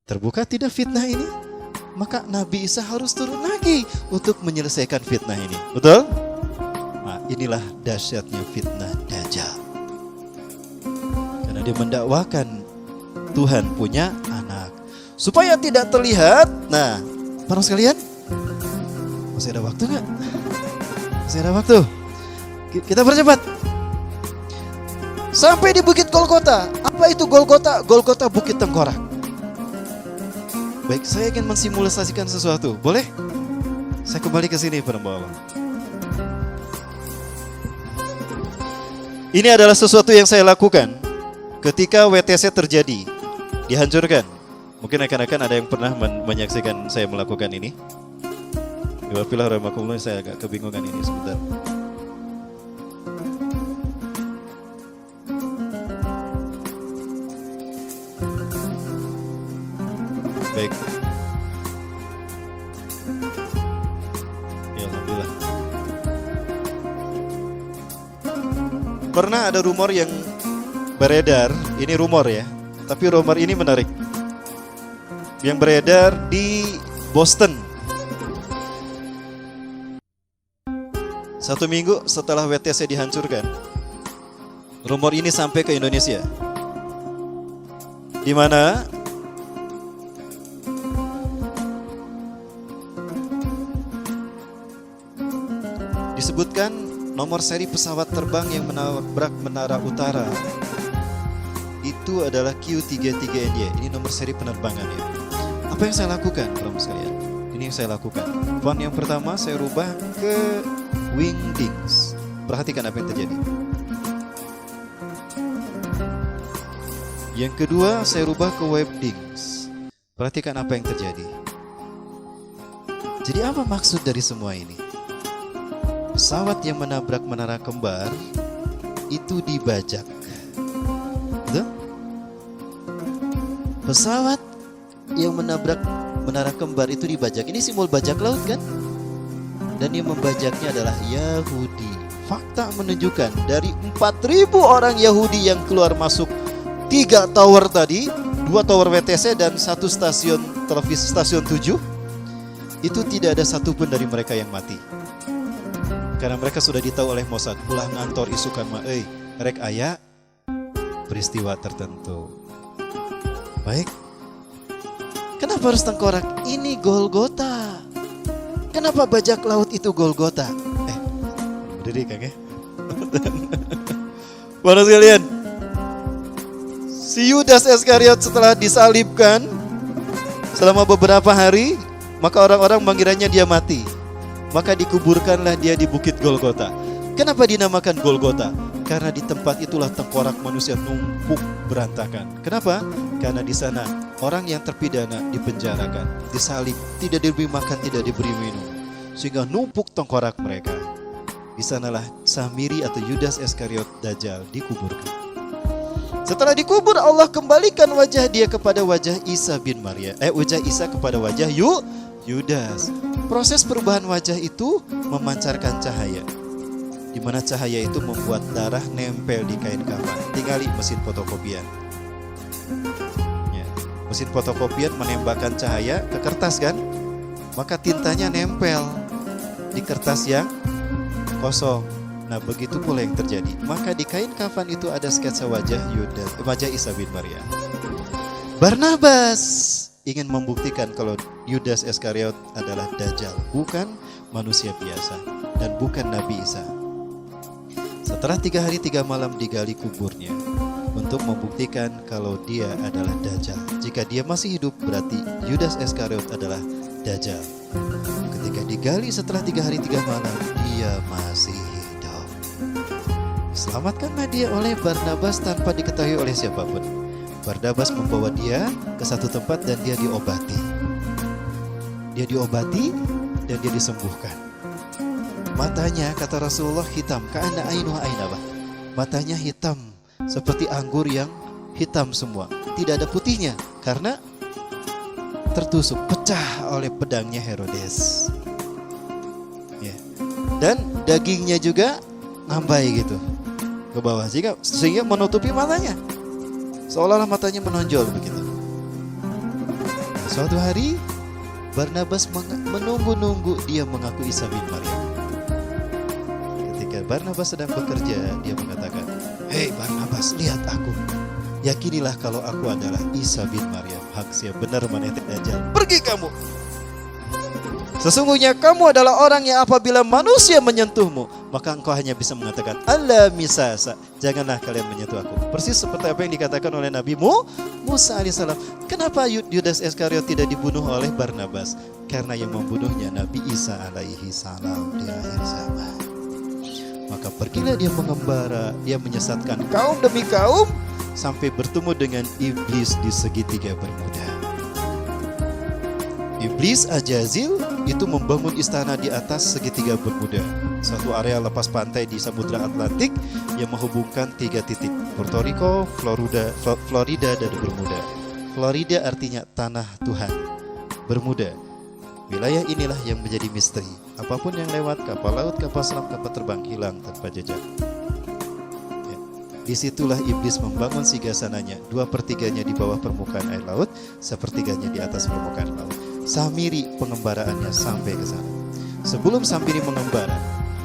Terbuka tidak fitnah ini? Maka Nabi Isa harus turun lagi untuk menyelesaikan fitnah ini. Betul? Nah, inilah dahsyatnya fitnah Dajjal. Karena dia mendakwakan Tuhan punya anak. Supaya tidak terlihat. Nah, para sekalian, masih ada waktu gak? Masih ada waktu. Kita percepat. Sampai di Bukit Golgota. Apa itu Golgota? Golgota Bukit Tengkorak. Baik, saya ingin mensimulasikan sesuatu. Boleh? Saya kembali ke sini, para Allah. Ini adalah sesuatu yang saya lakukan ketika WTC terjadi, dihancurkan. Mungkin rekan-rekan ada yang pernah menyaksikan saya melakukan ini. Wafilah rahmatullah, saya agak kebingungan ini sebentar. Baik. Ya, alhamdulillah. Pernah ada rumor yang beredar, ini rumor ya, tapi rumor ini menarik. Yang beredar di Boston. 1 minggu setelah WTC dihancurkan, rumor ini sampai ke Indonesia, di mana disebutkan nomor seri pesawat terbang yang menabrak menara utara itu adalah Q33NY. Ini nomor seri penerbangannya. Apa yang saya lakukan, teman-teman sekalian? Ini yang saya lakukan. Font yang pertama saya rubah ke Wingdings. Perhatikan apa yang terjadi. Yang kedua saya rubah ke Webdings. Perhatikan apa yang terjadi. Jadi apa maksud dari semua ini? Pesawat yang menabrak menara kembar itu dibajak. Betul? Pesawat yang menabrak menara kembar itu dibajak. Ini simbol bajak laut kan? Dan yang membajaknya adalah Yahudi. Fakta menunjukkan dari 4.000 orang Yahudi yang keluar masuk 3 tower tadi, 2 tower WTC dan 1 stasiun televisi, stasiun 7, itu tidak ada satupun dari mereka yang mati. Karena mereka sudah ditahu oleh Mossad, ulah ngantor isukan rek aya peristiwa tertentu. Baik. Kenapa harus tengkorak? Ini Golgota. Kenapa bajak laut itu Golgota? Berdiri Kang ya. Para sekalian, si Yudas Iskariot setelah disalibkan selama beberapa hari, maka orang-orang mengiranya dia mati. Maka dikuburkanlah dia di Bukit Golgota. Kenapa dinamakan Golgota? Karena di tempat itulah tengkorak manusia numpuk berantakan. Kenapa? Karena di sana orang yang terpidana dipenjarakan, disalib, tidak diberi makan, tidak diberi minum, sehingga numpuk tengkorak mereka. Di sanalah Samiri atau Yudas Iskariot Dajjal dikuburkan. Setelah dikubur, Allah kembalikan wajah dia kepada wajah Isa bin Maryam. Wajah Isa kepada wajah Yudas. Proses perubahan wajah itu memancarkan cahaya, di mana cahaya itu membuat darah nempel di kain kafan. Tinggali mesin fotokopian. Ya, mesin fotokopian menembakkan cahaya ke kertas kan, maka tintanya nempel di kertas yang kosong. Nah, begitu pula yang terjadi. Maka di kain kafan itu ada sketsa wajah Yudas, wajah Isa bin Maryam. Barnabas ingin membuktikan kalau Yudas Iskariot adalah Dajjal, bukan manusia biasa dan bukan Nabi Isa. Setelah 3 hari 3 malam digali kuburnya untuk membuktikan kalau dia adalah Dajjal. Jika dia masih hidup, berarti Yudas Iskariot adalah Dajjal. Ketika digali setelah 3 hari 3 malam, dia masih hidup. Selamatkanlah dia oleh Barnabas tanpa diketahui oleh siapapun. Barnabas membawa dia ke satu tempat dan dia diobati. Dia diobati dan dia disembuhkan. Matanya, kata Rasulullah, hitam. Ka'anna ainuha ainabah. Matanya hitam seperti anggur yang hitam semua. Tidak ada putihnya karena tertusuk, pecah oleh pedangnya Herodes. Ya. Dan dagingnya juga nambai gitu ke bawah sehingga menutupi matanya. Seolah-olah matanya menonjol begitu. Suatu hari Barnabas menunggu-nunggu dia mengaku Isa bin Maryam. Ketika Barnabas sedang bekerja, dia mengatakan, "Hei Barnabas, lihat aku. Yakinilah kalau aku adalah Isa bin Maryam. Hak siap benar manetek dajjal. Pergi kamu. Sesungguhnya kamu adalah orang yang apabila manusia menyentuhmu, maka engkau hanya bisa mengatakan Allah misasa. Janganlah kalian menyentuh aku." Persis seperti apa yang dikatakan oleh Nabi Musa alaihissalam. Kenapa Yudas Iskariot tidak dibunuh oleh Barnabas? Karena yang membunuhnya Nabi Isa alaihi salam di akhir zaman. Maka pergilah dia mengembara, dia menyesatkan kaum demi kaum sampai bertemu dengan iblis di segitiga Bermuda. Iblis Ajazil itu membangun istana di atas segitiga Bermuda, suatu area lepas pantai di Samudra Atlantik yang menghubungkan 3 titik, Puerto Rico, Florida, dan Bermuda. Florida artinya tanah Tuhan. Bermuda, wilayah inilah yang menjadi misteri. Apapun yang lewat, kapal laut, kapal selam, kapal terbang, hilang tanpa jejak. Ya. Disitulah iblis membangun sigasananya, 2/3-nya di bawah permukaan air laut, 1/3-nya di atas permukaan laut. Samiri pengembaraannya sampai ke sana. Sebelum Samiri mengembara,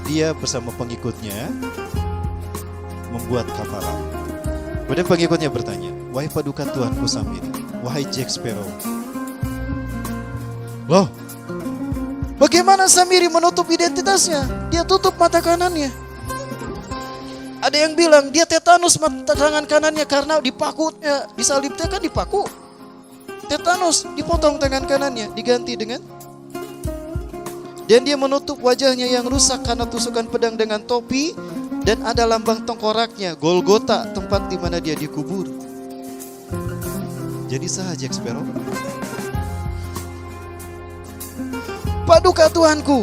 dia bersama pengikutnya membuat kapal. Kemudian pengikutnya bertanya, "Wahai paduka Tuanku Samiri, wahai Jack Sparrow, loh, bagaimana Samiri menutup identitasnya? Dia tutup mata kanannya. Ada yang bilang dia tetanus mata tangan kanannya karena dipakunya, disalibnya kan dipaku. Tetanus, dipotong tangan kanannya, diganti dengan, dan dia menutup wajahnya yang rusak karena tusukan pedang dengan topi, dan ada lambang tengkoraknya, Golgota, tempat di mana dia dikubur." Jadi sah Jack Sparrow? "Paduka Tuanku,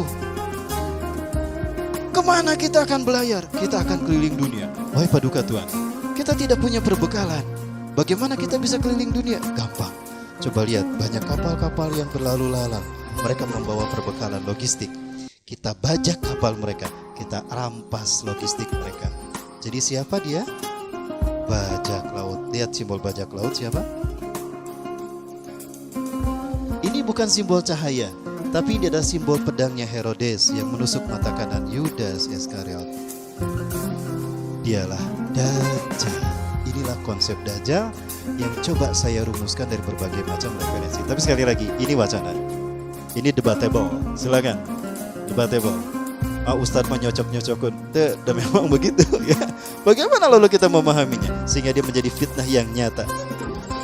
kemana kita akan belayar? Kita akan keliling dunia." "Wahai paduka Tuan, kita tidak punya perbekalan. Bagaimana kita bisa keliling dunia?" "Gampang. Coba lihat, banyak kapal-kapal yang berlalu lalang. Mereka membawa perbekalan logistik. Kita bajak kapal mereka, kita rampas logistik mereka." Jadi siapa dia? Bajak laut. Lihat simbol bajak laut siapa? Ini bukan simbol cahaya, tapi ini adalah simbol pedangnya Herodes yang menusuk mata kanan Yudas Iskariot. Dialah Dajjal. Inilah konsep Dajjal yang coba saya rumuskan dari berbagai macam referensi. Tapi sekali lagi, ini wacana. Ini debatable. Silakan. Debatable. Ustadz menyocok-nyocokkan. Dan memang begitu ya. Bagaimana lalu kita memahaminya sehingga dia menjadi fitnah yang nyata?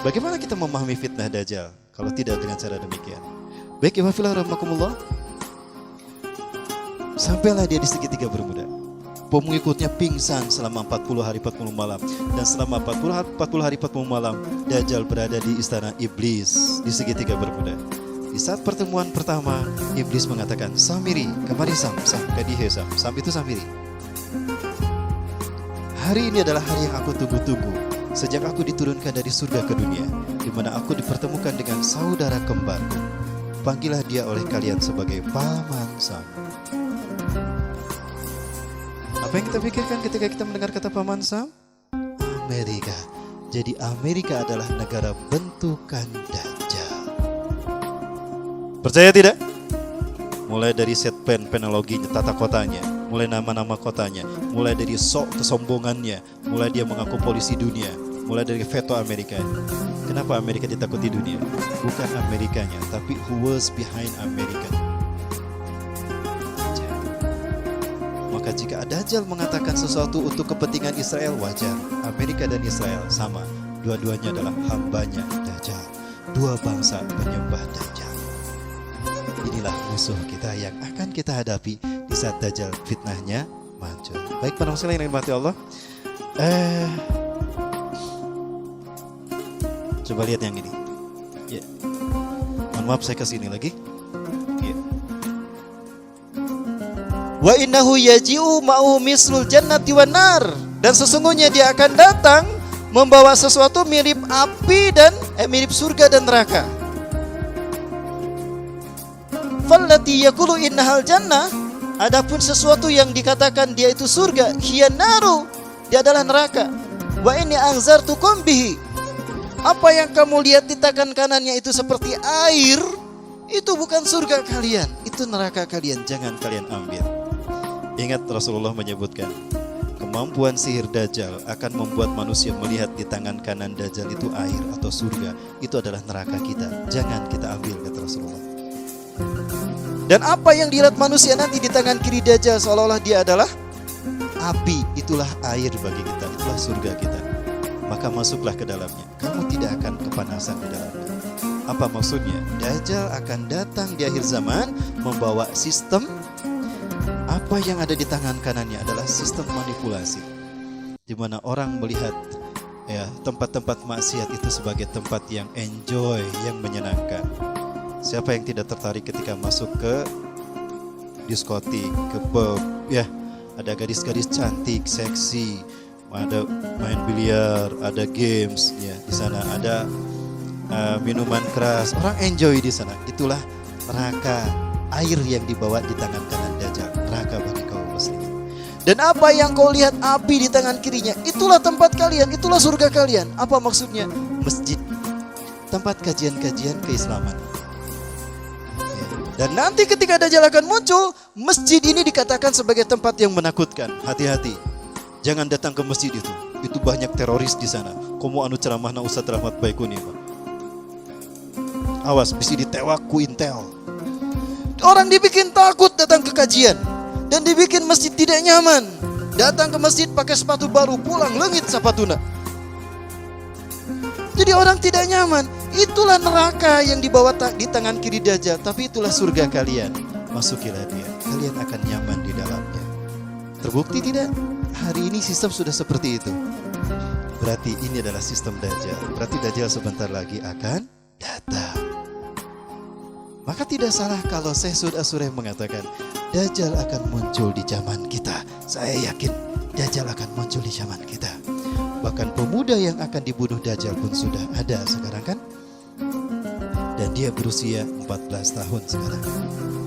Bagaimana kita memahami fitnah Dajjal kalau tidak dengan cara demikian? Baik, ikhwafillah rahimakumullah. Sampailah dia di segitiga Bermuda. Pengikutnya pingsan selama 40 hari 40 malam. Dan selama 40 hari 40 malam Dajjal berada di istana iblis di segitiga Bermuda. Di saat pertemuan pertama, iblis mengatakan, "Samiri, kemari Sam, kadihe Sam." Sam itu Samiri. "Hari ini adalah hari yang aku tunggu-tunggu sejak aku diturunkan dari surga ke dunia, di mana aku dipertemukan dengan saudara kembarku. Panggillah dia oleh kalian sebagai Paman Sam." Apa yang kita pikirkan ketika kita mendengar kata Paman Sam? Amerika. Jadi Amerika adalah negara bentukan Dajjal. Percaya tidak? Mulai dari set penologinya, tata kotanya, mulai nama-nama kotanya, mulai dari kesombongannya, mulai dia mengaku polisi dunia, mulai dari veto Amerika. Kenapa Amerika ditakuti dunia? Bukan Amerikanya, tapi who was behind America. Maka jika Dajjal mengatakan sesuatu untuk kepentingan Israel, wajar. Amerika dan Israel sama. Dua-duanya adalah hambanya Dajjal. Dua bangsa penyembah Dajjal. Inilah musuh kita yang akan kita hadapi di saat Dajjal fitnahnya muncul. Baik para muslimin yang dirahmati Allah. Coba lihat yang ini. Ya. Mohon maaf saya kesini lagi. Ya. Wa innahu yaji'u ma'u mislul jannati wan nar. Dan sesungguhnya dia akan datang membawa sesuatu mirip api dan mirip surga dan neraka. Fallati yaqulu innahal jannah. Adapun sesuatu yang dikatakan dia itu surga, hiya naru, dia adalah neraka. Wa inni anzartukum bihi. Apa yang kamu lihat di tangan kanannya itu seperti air, itu bukan surga kalian, itu neraka kalian, jangan kalian ambil. Ingat Rasulullah menyebutkan, kemampuan sihir Dajjal akan membuat manusia melihat di tangan kanan Dajjal itu air atau surga. Itu adalah neraka kita, jangan kita ambil, kata Rasulullah. Dan apa yang dilihat manusia nanti di tangan kiri Dajjal seolah-olah dia adalah api, itulah air bagi kita, itulah surga kita. Maka masuklah ke dalamnya, kamu tidak akan kepanasan di dalamnya. Apa maksudnya? Dajjal akan datang di akhir zaman membawa sistem. Apa yang ada di tangan kanannya adalah sistem manipulasi, di mana orang melihat ya tempat-tempat maksiat itu sebagai tempat yang enjoy, yang menyenangkan. Siapa yang tidak tertarik ketika masuk ke diskotik, ke pub, ya ada gadis-gadis cantik, seksi, ada main biliar, ada games, ya di sana ada minuman keras, orang enjoy di sana. Itulah neraka, air yang dibawa di tangan kanan Dajjal, neraka bagi kaum muslimin. Dan apa yang kau lihat api di tangan kirinya, itulah tempat kalian, itulah surga kalian. Apa maksudnya? Masjid, tempat kajian-kajian keislaman. Dan nanti ketika Dajjal akan muncul, masjid ini dikatakan sebagai tempat yang menakutkan. Hati-hati, jangan datang ke masjid itu. Itu banyak teroris di sana. Komo anu ceramah na Ustaz Rahmat Baikuni, Pak. Awas, bisa ditewak ku intel. Orang dibikin takut datang ke kajian, dan dibikin masjid tidak nyaman. Datang ke masjid pakai sepatu baru, pulang lengit sepatuna. Jadi orang tidak nyaman. Itulah neraka yang dibawa di tangan kiri Dajjal, tapi itulah surga kalian. Masukilah dia, kalian akan nyaman di dalamnya. Terbukti tidak? Hari ini sistem sudah seperti itu. Berarti ini adalah sistem Dajjal. Berarti Dajjal sebentar lagi akan datang. Maka tidak salah kalau Syekh Sud As-Sureh mengatakan Dajjal akan muncul di zaman kita. Saya yakin Dajjal akan muncul di zaman kita. Bahkan pemuda yang akan dibunuh Dajjal pun sudah ada sekarang kan? Dan dia berusia 14 tahun sekarang.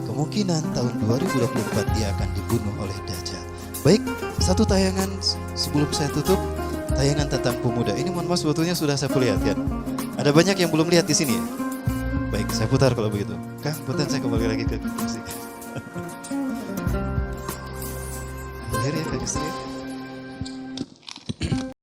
Kemungkinan tahun 2024 dia akan dibunuh oleh Dajjal. Baik, satu tayangan sebelum saya tutup, tayangan tentang pemuda. Ini mohon maaf sebetulnya sudah saya perlihatkan. Ada banyak yang belum lihat di sini ya. Baik, saya putar kalau begitu. Kang, putar, saya kembali lagi ke musik. Lahir ya Kang Istri.